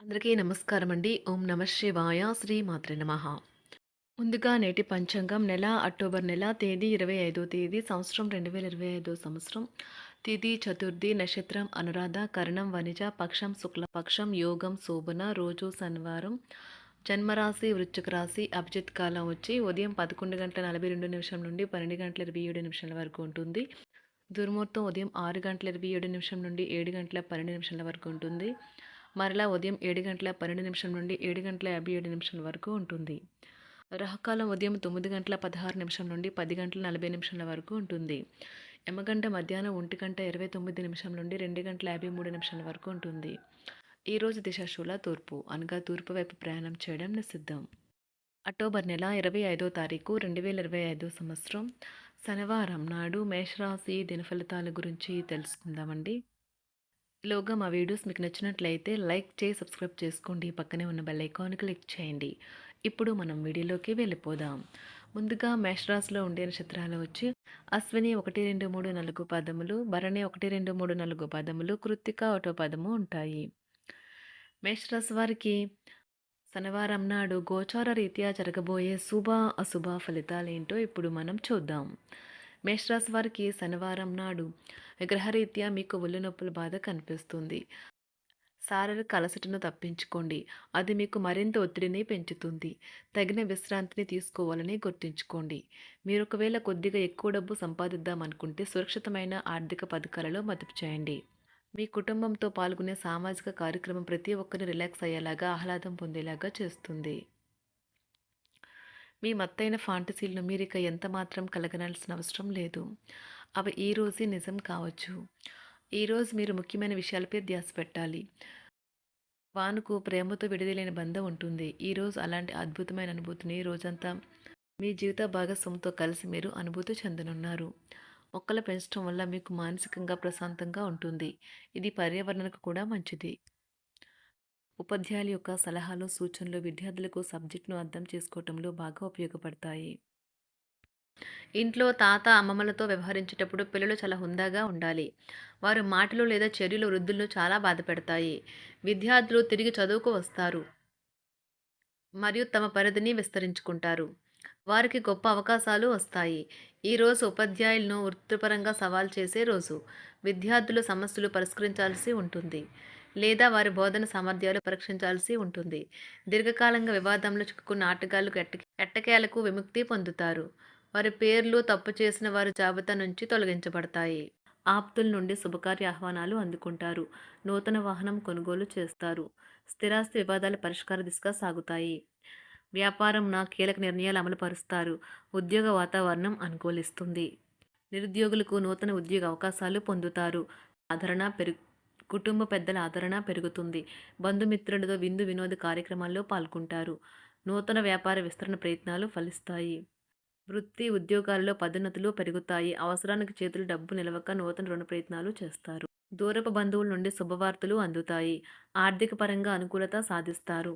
అందరికీ నమస్కారం అండి. ఓం నమ శివాయ. శ్రీ మాత్రే నమః. ముందుగా నేటి పంచాంగం నెల అక్టోబర్ నెల తేదీ 25 తేదీ సంవత్సరం 2025 సంవత్సరం తిథి చతుర్థి నక్షత్రం అనురాధ కరణం వనిజ పక్షం శుక్లపక్షం యోగం శోభన రోజు శనివారం జన్మరాశి వృశ్చిక రాశి అభిజిత్ కాలం వచ్చి ఉదయం 11 గంటల 42 నిమిషం నుండి 12 గంటల 27 నిమిషాల వరకు ఉంటుంది. దుర్ముహూర్తం ఉదయం 6 గంటల 27 నిమిషం నుండి 7 గంటల 12 నిమిషాల వరకు ఉంటుంది. మరలా ఉదయం 7 గంటల 12 నిమిషం నుండి 7 గంటల 57 నిమిషాల వరకు ఉంటుంది. రాహుకాలం ఉదయం 9 గంటల 16 నిమిషం నుండి 10 గంటల 40 నిమిషాల వరకు ఉంటుంది. యమగంట మధ్యాహ్నం 1 గంట 29 నిమిషం నుండి 2 గంటల 53 నిమిషాల వరకు ఉంటుంది. ఈరోజు దిశాశూల తూర్పు అనగా తూర్పు వైపు ప్రయాణం చేయడం నిషిద్ధం. అక్టోబర్ నెల 25వ తారీఖు 2025 సంవత్సరం శనివారం నాడు మేషరాశి దినఫలితాల గురించి తెలుసుకుందామండి. ఈలోగా మా వీడియోస్ మీకు నచ్చినట్లయితే లైక్ చేసి సబ్స్క్రైబ్ చేసుకోండి. పక్కనే ఉన్న బెల్ ఐకాన్ క్లిక్ చేయండి. ఇప్పుడు మనం వీడియోలోకి వెళ్ళిపోదాం. ముందుగా మేషరాశిలో ఉండే నక్షత్రాలు వచ్చి అశ్విని 1, 2, 3, 4 పదములు, భరణి 1, 2, 3, 4 పదములు, కృత్తిక 1 పదము ఉంటాయి. మేషరాశి వారికి శనివారం నాడు గోచార రీత్యా జరగబోయే శుభ అశుభ ఫలితాలేంటో ఇప్పుడు మనం చూద్దాం. మేషరాశి వారికి శనివారం నాడు గ్రహరీత్యా మీకు ఒళ్ళు నొప్పుల బాధ కనిపిస్తుంది. శారీరక అలసటను తప్పించుకోండి. అది మీకు మరింత ఒత్తిడిని పెంచుతుంది. తగిన విశ్రాంతిని తీసుకోవాలని గుర్తుంచుకోండి. మీరు ఒకవేళ కొద్దిగా ఎక్కువ డబ్బు సంపాదిద్దామనుకుంటే సురక్షితమైన ఆర్థిక పథకాలలో మదుపు చేయండి. మీ కుటుంబంతో పాల్గొనే సామాజిక కార్యక్రమం ప్రతి ఒక్కరిని రిలాక్స్ అయ్యేలాగా ఆహ్లాదం పొందేలాగా చేస్తుంది. మీ మత్తైన ఫాంటసీలను మీరిక ఎంత మాత్రం కలగనాల్సిన అవసరం లేదు. అవి ఈ రోజే నిజం కావచ్చు. ఈరోజు మీరు ముఖ్యమైన విషయాలపై ధ్యాస పెట్టాలి. వానుకు ప్రేమతో విడదీయలేని బంధం ఉంటుంది. ఈరోజు అలాంటి అద్భుతమైన అనుభూతిని రోజంతా మీ జీవిత భాగస్వామితో కలిసి మీరు అనుభూతి చెందనున్నారు. మొక్కలు పెంచడం వల్ల మీకు మానసికంగా ప్రశాంతంగా ఉంటుంది. ఇది పర్యావరణకు కూడా మంచిది. ఉపాధ్యాయుల యొక్క సలహాలు సూచనలు విద్యార్థులకు సబ్జెక్టును అర్థం చేసుకోవటంలో బాగా ఉపయోగపడతాయి. ఇంట్లో తాత అమ్మమ్మలతో వ్యవహరించేటప్పుడు పిల్లలు చాలా హుందాగా ఉండాలి. వారి మాటలు లేదా చర్యలు వృద్ధులను చాలా బాధపెడతాయి. విద్యార్థులు తిరిగి చదువుకు వస్తారు మరియు తమ పరిధిని విస్తరించుకుంటారు. వారికి గొప్ప అవకాశాలు వస్తాయి. ఈరోజు ఉపాధ్యాయులను వృత్తిపరంగా సవాల్ చేసే రోజు. విద్యార్థులు సమస్యలు పరిష్కరించాల్సి ఉంటుంది లేదా వారి బోధన సామర్థ్యాలు పరీక్షించాల్సి ఉంటుంది. దీర్ఘకాలంగా వివాదంలో చిక్కుకున్న ఆటగాళ్లకు ఎట్టకేలకు విముక్తి పొందుతారు. వారి పేర్లు తప్పు చేసిన వారి జాబితా నుంచి తొలగించబడతాయి. ఆప్తుల నుండి శుభకార్య ఆహ్వానాలు అందుకుంటారు. నూతన వాహనం కొనుగోలు చేస్తారు. స్థిరాస్తి వివాదాల పరిష్కార దిశగా సాగుతాయి. వ్యాపారంన కీలక నిర్ణయాలు అమలు పరుస్తారు. ఉద్యోగ వాతావరణం అనుకూలిస్తుంది. నిరుద్యోగులకు నూతన ఉద్యోగ అవకాశాలు పొందుతారు. ఆదరణ కుటుంబ పెద్దల ఆదరణ పెరుగుతుంది. బంధుమిత్రులతో విందు వినోద కార్యక్రమాల్లో పాల్గొంటారు. నూతన వ్యాపార విస్తరణ ప్రయత్నాలు ఫలిస్తాయి. వృత్తి ఉద్యోగాల్లో పదోన్నతులు పెరుగుతాయి. అవసరానికి చేతులు డబ్బు నిలవక నూతన రుణ ప్రయత్నాలు చేస్తారు. దూరపు బంధువుల నుండి శుభవార్తలు అందుతాయి. ఆర్థిక పరంగా అనుకూలత సాధిస్తారు.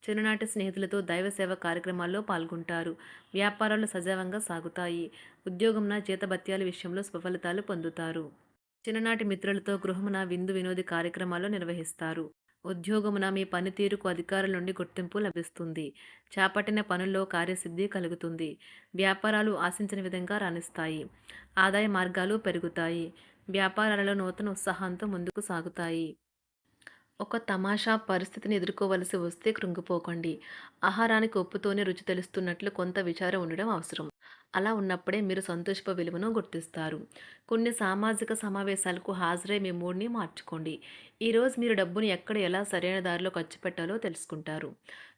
చిన్ననాటి స్నేహితులతో దైవ సేవ కార్యక్రమాల్లో పాల్గొంటారు. వ్యాపారాలు సజావంగా సాగుతాయి. ఉద్యోగంన జీతభత్యాల విషయంలో స్వఫలితాలు పొందుతారు. చిన్ననాటి మిత్రులతో గృహమున విందు వినోది కార్యక్రమాలు నిర్వహిస్తారు. ఉద్యోగమున మీ పనితీరుకు అధికారుల నుండి గుర్తింపు లభిస్తుంది. చేపట్టిన పనుల్లో కార్యసిద్ధి కలుగుతుంది. వ్యాపారాలు ఆశించిన విధంగా రాణిస్తాయి. ఆదాయ మార్గాలు పెరుగుతాయి. వ్యాపారాలలో నూతన ఉత్సాహంతో ముందుకు సాగుతాయి. ఒక తమాషా పరిస్థితిని ఎదుర్కోవలసి వస్తే కృంగిపోకండి. ఆహారానికి ఉప్పుతోనే రుచి తెలుస్తున్నట్లు కొంత విచారం ఉండడం అవసరం. అలా ఉన్నప్పుడే మీరు సంతోషపు విలువను గుర్తిస్తారు. కొన్ని సామాజిక సమావేశాలకు హాజరై మీ మూడ్ని మార్చుకోండి. ఈరోజు మీరు డబ్బును ఎక్కడ ఎలా సరైన దారిలో ఖర్చు పెట్టాలో తెలుసుకుంటారు.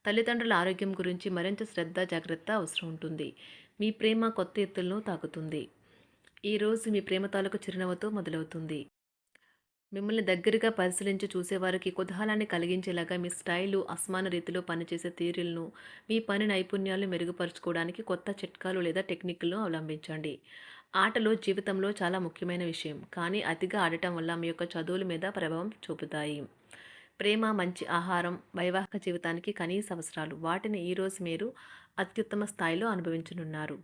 తల్లిదండ్రుల ఆరోగ్యం గురించి మరింత శ్రద్ధ జాగ్రత్త అవసరం ఉంటుంది. మీ ప్రేమ కొత్త ఎత్తులను తాకుతుంది. ఈరోజు మీ ప్రేమ తాలూకు చిరునవ్వుతో మొదలవుతుంది. మిమ్మల్ని దగ్గరగా పరిశీలించి చూసేవారికి కుతూహలాన్ని కలిగించేలాగా మీ స్టైలు అసమాన రీతిలో పనిచేసే తీరులను మీ పని నైపుణ్యాలను మెరుగుపరుచుకోవడానికి కొత్త చిట్కాలు లేదా టెక్నిక్లను అవలంబించండి. ఆటలు జీవితంలో చాలా ముఖ్యమైన విషయం, కానీ అతిగా ఆడటం వల్ల మీ యొక్క చదువుల మీద ప్రభావం చూపుతాయి. ప్రేమ మంచి ఆహారం వైవాహిక జీవితానికి కనీస అవసరాలు, వాటిని ఈరోజు మీరు అత్యుత్తమ స్థాయిలో అనుభవించనున్నారు.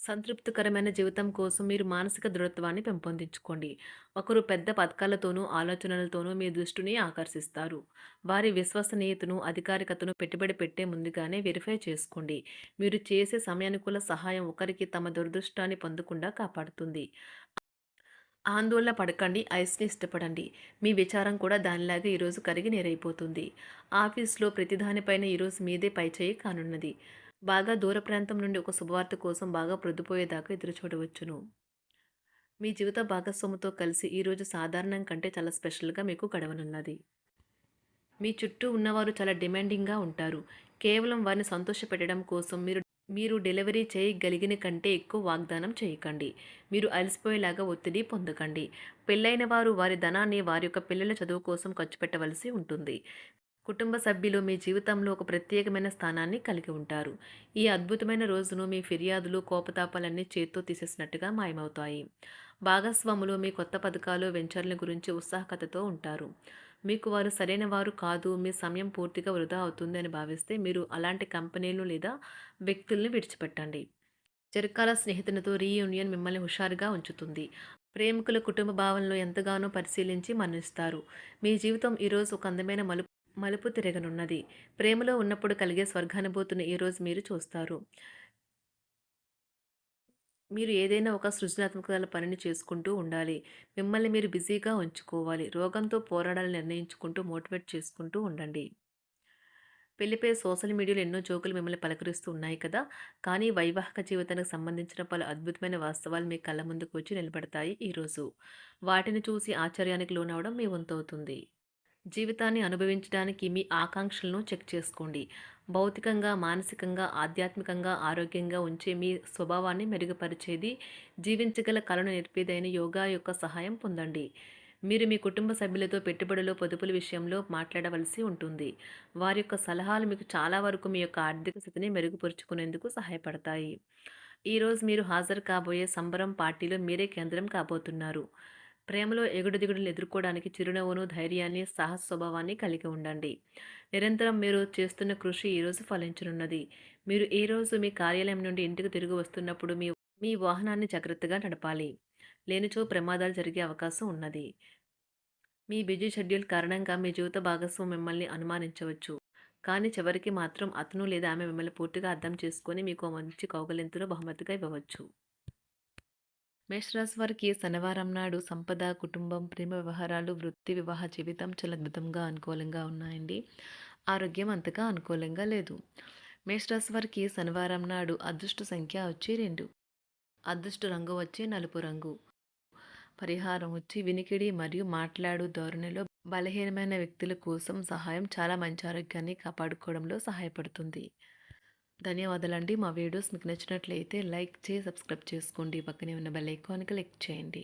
సంతృప్తికరమైన జీవితం కోసం మీరు మానసిక దృఢత్వాన్ని పెంపొందించుకోండి. ఒకరు పెద్ద పథకాలతోనూ, ఆలోచనలతోనూ మీ దృష్టిని ఆకర్షిస్తారు. వారి విశ్వసనీయతను, అధికారికతను పెట్టుబడి పెట్టే ముందుగానే వెరిఫై చేసుకోండి. మీరు చేసే సమయానుకూల సహాయం ఒకరికి తమ దురదృష్టాన్ని పొందకుండా కాపాడుతుంది. ఆందోళన పడకండి, ఐస్‌ని ఇష్టపడండి. మీ విచారం కూడా దానిలాగే ఈరోజు కరిగి నీరైపోతుంది. ఆఫీస్‌లో ప్రతి దానిపైన ఈరోజు మీదే పైచేయి కానున్నది. బాగా దూర ప్రాంతం నుండి ఒక శుభవార్త కోసం బాగా ప్రొద్దుపోయేదాకా ఎదురుచూడవచ్చును. మీ జీవిత భాగస్వామితో కలిసి ఈరోజు సాధారణం కంటే చాలా స్పెషల్‌గా మీకు గడవనున్నది. మీ చుట్టూ ఉన్నవారు చాలా డిమాండింగ్‌గా ఉంటారు. కేవలం వారిని సంతోషపెట్టడం కోసం మీరు డెలివరీ చేయగలిగిన కంటే ఎక్కువ వాగ్దానం చేయకండి. మీరు అలసిపోయేలాగా ఒత్తిడి పొందకండి. పెళ్లైన వారు వారి ధనాన్ని వారి యొక్క పిల్లల చదువు కోసం ఖర్చు పెట్టవలసి ఉంటుంది. కుటుంబ సభ్యులు మీ జీవితంలో ఒక ప్రత్యేకమైన స్థానాన్ని కలిగి ఉంటారు. ఈ అద్భుతమైన రోజును మీ ఫిర్యాదులు, కోపతాపాలన్నీ చేత్తో తీసేసినట్టుగా మాయమవుతాయి. భాగస్వాములు మీ కొత్త పథకాలు, వెంచర్ల గురించి ఉత్సాహకతతో ఉంటారు. మీకు వారు సరైన వారు కాదు, మీ సమయం పూర్తిగా వృధా అవుతుంది అని భావిస్తే మీరు అలాంటి కంపెనీలు లేదా వ్యక్తుల్ని విడిచిపెట్టండి. చిరకాల స్నేహితునితో రీయూనియన్ మిమ్మల్ని హుషారుగా ఉంచుతుంది. ప్రేమికుల కుటుంబ భావనలు ఎంతగానో పరిశీలించి మన్నిస్తారు. మీ జీవితం ఈరోజు ఒక అందమైన మలుపు తిరగనున్నది. ప్రేమలో ఉన్నప్పుడు కలిగే స్వర్గానుభూతిని ఈరోజు మీరు చూస్తారు. మీరు ఏదైనా ఒక సృజనాత్మకతల పనిని చేసుకుంటూ ఉండాలి. మిమ్మల్ని మీరు బిజీగా ఉంచుకోవాలి. రోగంతో పోరాడాలని నిర్ణయించుకుంటూ మోటివేట్ చేసుకుంటూ ఉండండి. పెళ్లిపై సోషల్ మీడియాలో ఎన్నో జోకులు మిమ్మల్ని పలకరిస్తూ ఉన్నాయి కదా! కానీ వైవాహిక జీవితానికి సంబంధించిన పలు అద్భుతమైన వాస్తవాలు మీ కళ్ళ ముందుకు వచ్చి నిలబడతాయి ఈరోజు. వాటిని చూసి ఆశ్చర్యానికి లోనవ్వడం మీ వంతవుతుంది. జీవితాన్ని అనుభవించడానికి మీ ఆకాంక్షలను చెక్ చేసుకోండి. భౌతికంగా, మానసికంగా, ఆధ్యాత్మికంగా ఆరోగ్యంగా ఉంచే మీ స్వభావాన్ని మెరుగుపరిచేది, జీవించగల కళను నేర్పేదైన యోగా యొక్క సహాయం పొందండి. మీరు మీ కుటుంబ సభ్యులతో పెట్టుబడులు, పొదుపుల విషయంలో మాట్లాడవలసి ఉంటుంది. వారి యొక్క సలహాలు మీకు చాలా వరకు మీ యొక్క ఆర్థిక స్థితిని మెరుగుపరుచుకునేందుకు సహాయపడతాయి. ఈరోజు మీరు హాజరు కాబోయే సంబరం పార్టీలో మీరే కేంద్రం కాబోతున్నారు. ప్రేమలో ఎగుడుదిగుడులను ఎదుర్కోవడానికి చిరునవ్వును, ధైర్యాన్ని, సాహస స్వభావాన్ని కలిగి ఉండండి. నిరంతరం మీరు చేస్తున్న కృషి ఈరోజు ఫలించనున్నది. మీరు ఈ రోజు మీ కార్యాలయం నుండి ఇంటికి తిరిగి వస్తున్నప్పుడు మీ మీ వాహనాన్ని జాగ్రత్తగా నడపాలి. లేనిచో ప్రమాదాలు జరిగే అవకాశం ఉన్నది. మీ బిజీ షెడ్యూల్ కారణంగా మీ జీవిత భాగస్వామి మిమ్మల్ని అనుమానించవచ్చు. కానీ చివరికి మాత్రం అతను లేదా ఆమె మిమ్మల్ని పూర్తిగా అర్థం చేసుకొని మీకు ఓ మంచి కౌగిలింతను బహుమతిగా ఇవ్వవచ్చు. మేషరాశి వారికి శనివారం నాడు సంపద, కుటుంబం, ప్రేమ వ్యవహారాలు, వృత్తి, వివాహ జీవితం చాలా అద్భుతంగా అనుకూలంగా ఉన్నాయండి. ఆరోగ్యం అంతగా అనుకూలంగా లేదు. మేషరాశి వారికి శనివారం నాడు అదృష్ట సంఖ్య వచ్చి 2. అదృష్ట రంగు వచ్చి నలుపు రంగు. పరిహారం వచ్చి వినికిడి మరియు మాట్లాడు ధోరణిలో బలహీనమైన వ్యక్తుల కోసం సహాయం చాలా మంచి ఆరోగ్యాన్ని కాపాడుకోవడంలో సహాయపడుతుంది. ధన్యవాదాలండి. మా వీడియోస్ మీకు నచ్చినట్లయితే లైక్ చేసి సబ్స్క్రైబ్ చేసుకోండి. పక్కనే ఉన్న బెల్ ఐకాన్ క్లిక్ చేయండి.